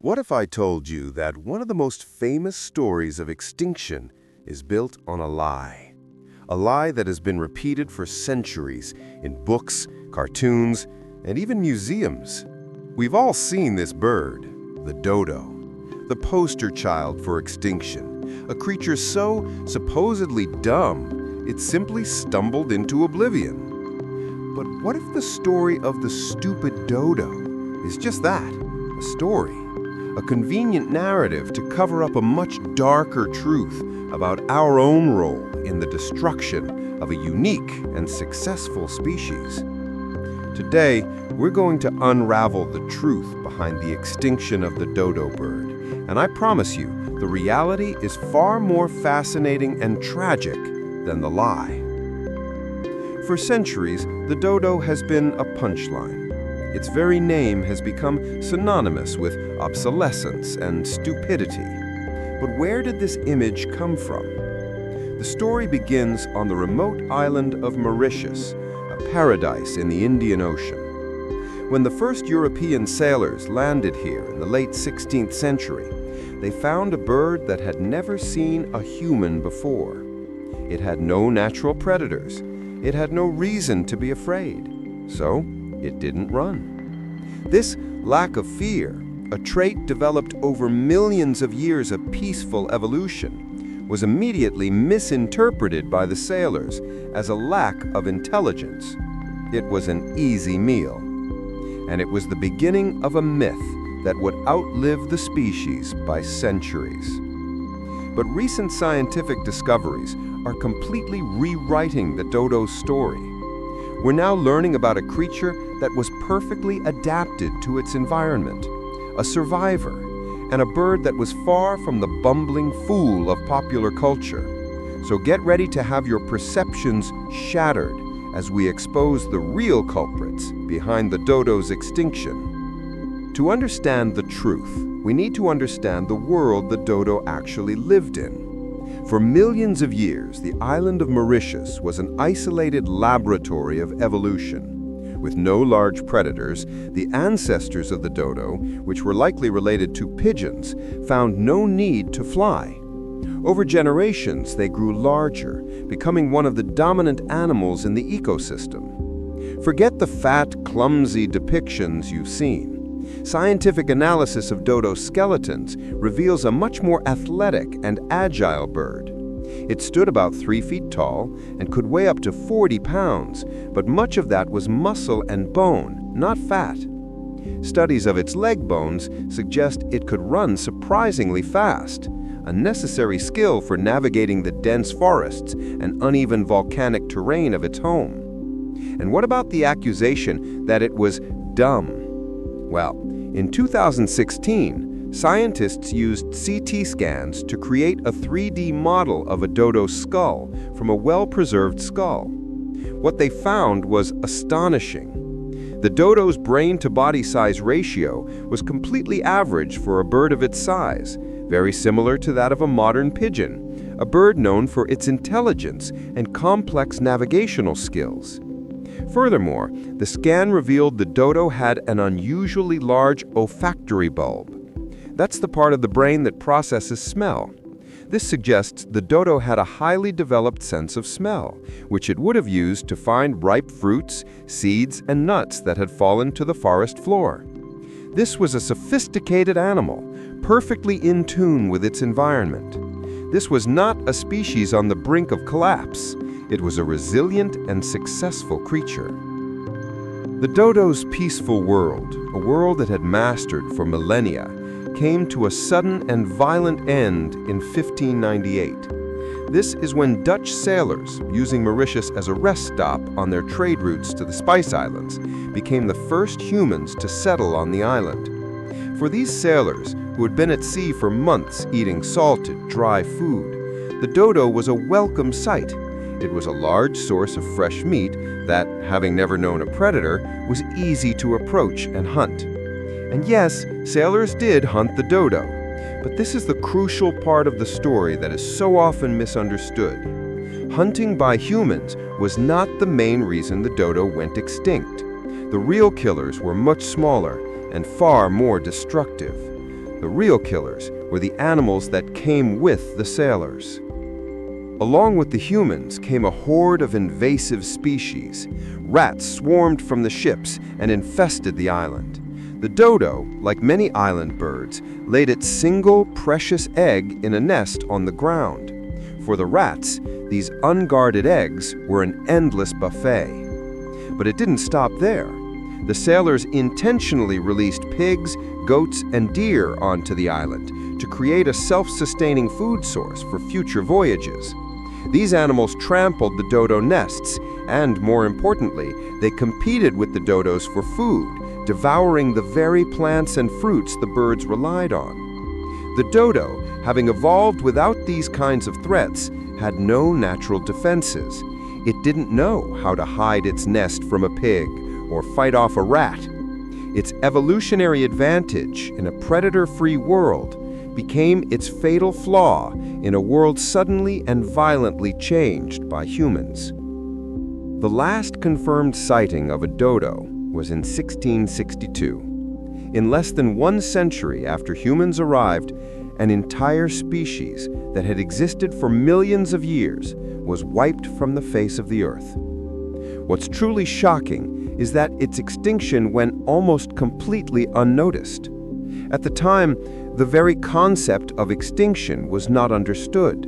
What if I told you that one of the most famous stories of extinction is built on a lie? A lie that has been repeated for centuries in books, cartoons, and even museums. We've all seen this bird, the dodo, the poster child for extinction, a creature so supposedly dumb it simply stumbled into oblivion. But what if the story of the stupid dodo is just that, a story? A convenient narrative to cover up a much darker truth about our own role in the destruction of a unique and successful species. Today, we're going to unravel the truth behind the extinction of the dodo bird, and I promise you, the reality is far more fascinating and tragic than the lie. For centuries, the dodo has been a punchline. Its very name has become synonymous with obsolescence and stupidity. But where did this image come from? The story begins on the remote island of Mauritius, a paradise in the Indian Ocean. When the first European sailors landed here in the late 16th century, they found a bird that had never seen a human before. It had no natural predators. It had no reason to be afraid. So, it didn't run. This lack of fear, a trait developed over millions of years of peaceful evolution, was immediately misinterpreted by the sailors as a lack of intelligence. It was an easy meal. And it was the beginning of a myth that would outlive the species by centuries. But recent scientific discoveries are completely rewriting the dodo's story. We're now learning about a creature that was perfectly adapted to its environment, a survivor, and a bird that was far from the bumbling fool of popular culture. So get ready to have your perceptions shattered as we expose the real culprits behind the dodo's extinction. To understand the truth, we need to understand the world the dodo actually lived in. For millions of years, the island of Mauritius was an isolated laboratory of evolution. With no large predators, the ancestors of the dodo, which were likely related to pigeons, found no need to fly. Over generations, they grew larger, becoming one of the dominant animals in the ecosystem. Forget the fat, clumsy depictions you've seen. Scientific analysis of dodo skeletons reveals a much more athletic and agile bird. It stood about 3 feet tall and could weigh up to 40 pounds, but much of that was muscle and bone, not fat. Studies of its leg bones suggest it could run surprisingly fast, a necessary skill for navigating the dense forests and uneven volcanic terrain of its home. And what about the accusation that it was dumb? Well, in 2016, scientists used CT scans to create a 3D model of a dodo skull from a well-preserved skull. What they found was astonishing. The dodo's brain-to-body size ratio was completely average for a bird of its size, very similar to that of a modern pigeon, a bird known for its intelligence and complex navigational skills. Furthermore, the scan revealed the dodo had an unusually large olfactory bulb. That's the part of the brain that processes smell. This suggests the dodo had a highly developed sense of smell, which it would have used to find ripe fruits, seeds, and nuts that had fallen to the forest floor. This was a sophisticated animal, perfectly in tune with its environment. This was not a species on the brink of collapse. It was a resilient and successful creature. The dodo's peaceful world, a world it had mastered for millennia, came to a sudden and violent end in 1598. This is when Dutch sailors, using Mauritius as a rest stop on their trade routes to the Spice Islands, became the first humans to settle on the island. For these sailors, who had been at sea for months eating salted, dry food, the dodo was a welcome sight. It was a large source of fresh meat that, having never known a predator, was easy to approach and hunt. And yes, sailors did hunt the dodo, but this is the crucial part of the story that is so often misunderstood. Hunting by humans was not the main reason the dodo went extinct. The real killers were much smaller and far more destructive. The real killers were the animals that came with the sailors. Along with the humans came a horde of invasive species. Rats swarmed from the ships and infested the island. The dodo, like many island birds, laid its single precious egg in a nest on the ground. For the rats, these unguarded eggs were an endless buffet. But it didn't stop there. The sailors intentionally released pigs, goats, and deer onto the island to create a self-sustaining food source for future voyages. These animals trampled the dodo nests, and more importantly, they competed with the dodos for food, devouring the very plants and fruits the birds relied on. The dodo, having evolved without these kinds of threats, had no natural defenses. It didn't know how to hide its nest from a pig or fight off a rat. Its evolutionary advantage in a predator-free world became its fatal flaw in a world suddenly and violently changed by humans. The last confirmed sighting of a dodo was in 1662. In less than 1 century after humans arrived, an entire species that had existed for millions of years was wiped from the face of the earth. What's truly shocking is that its extinction went almost completely unnoticed. At the time, the very concept of extinction was not understood.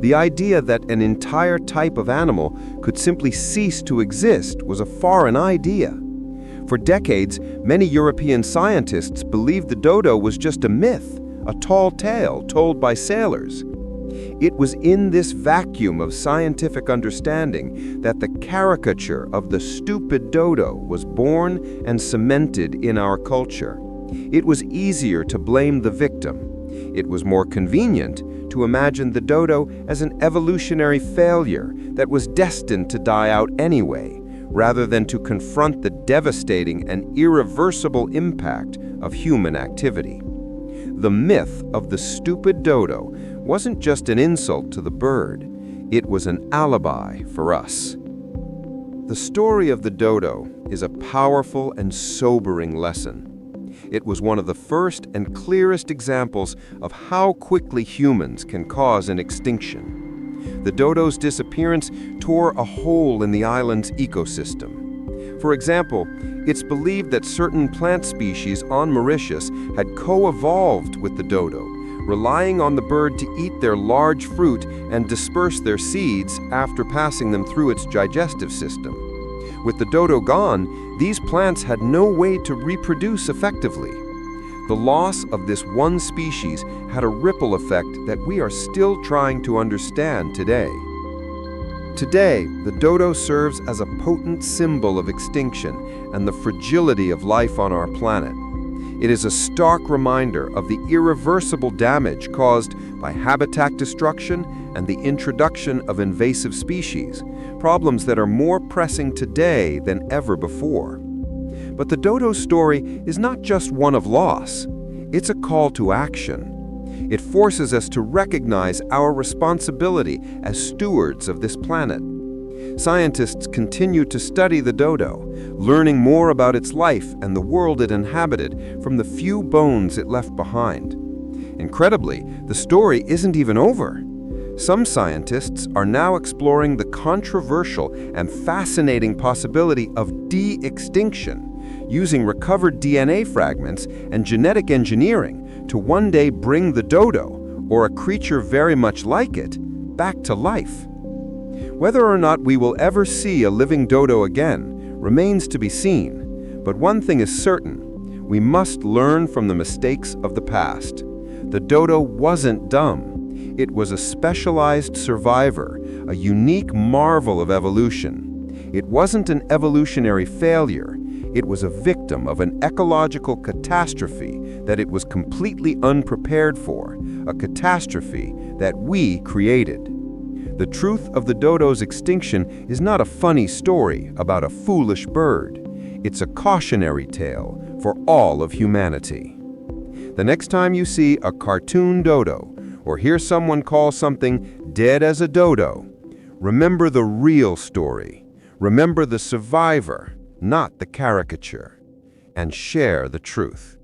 The idea that an entire type of animal could simply cease to exist was a foreign idea. For decades, many European scientists believed the dodo was just a myth, a tall tale told by sailors. It was in this vacuum of scientific understanding that the caricature of the stupid dodo was born and cemented in our culture. It was easier to blame the victim. It was more convenient to imagine the dodo as an evolutionary failure that was destined to die out anyway, rather than to confront the devastating and irreversible impact of human activity. The myth of the stupid dodo wasn't just an insult to the bird, it was an alibi for us. The story of the dodo is a powerful and sobering lesson. It was one of the first and clearest examples of how quickly humans can cause an extinction. The dodo's disappearance tore a hole in the island's ecosystem. For example, it's believed that certain plant species on Mauritius had co-evolved with the dodo, relying on the bird to eat their large fruit and disperse their seeds after passing them through its digestive system. With the dodo gone, these plants had no way to reproduce effectively. The loss of this one species had a ripple effect that we are still trying to understand today. Today, the dodo serves as a potent symbol of extinction and the fragility of life on our planet. It is a stark reminder of the irreversible damage caused by habitat destruction and the introduction of invasive species, problems that are more pressing today than ever before. But the dodo story is not just one of loss, it's a call to action. It forces us to recognize our responsibility as stewards of this planet. Scientists continue to study the dodo, learning more about its life and the world it inhabited from the few bones it left behind. Incredibly, the story isn't even over. Some scientists are now exploring the controversial and fascinating possibility of de-extinction, using recovered DNA fragments and genetic engineering to one day bring the dodo, or a creature very much like it, back to life. Whether or not we will ever see a living dodo again remains to be seen, but one thing is certain: we must learn from the mistakes of the past. The dodo wasn't dumb. It was a specialized survivor, a unique marvel of evolution. It wasn't an evolutionary failure. It was a victim of an ecological catastrophe that it was completely unprepared for, a catastrophe that we created. The truth of the dodo's extinction is not a funny story about a foolish bird. It's a cautionary tale for all of humanity. The next time you see a cartoon dodo, or hear someone call something dead as a dodo, remember the real story. Remember the survivor, not the caricature. And share the truth.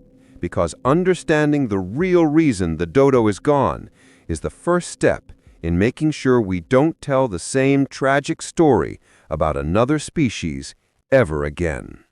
because understanding the real reason the dodo is gone is the first step in making sure we don't tell the same tragic story about another species ever again.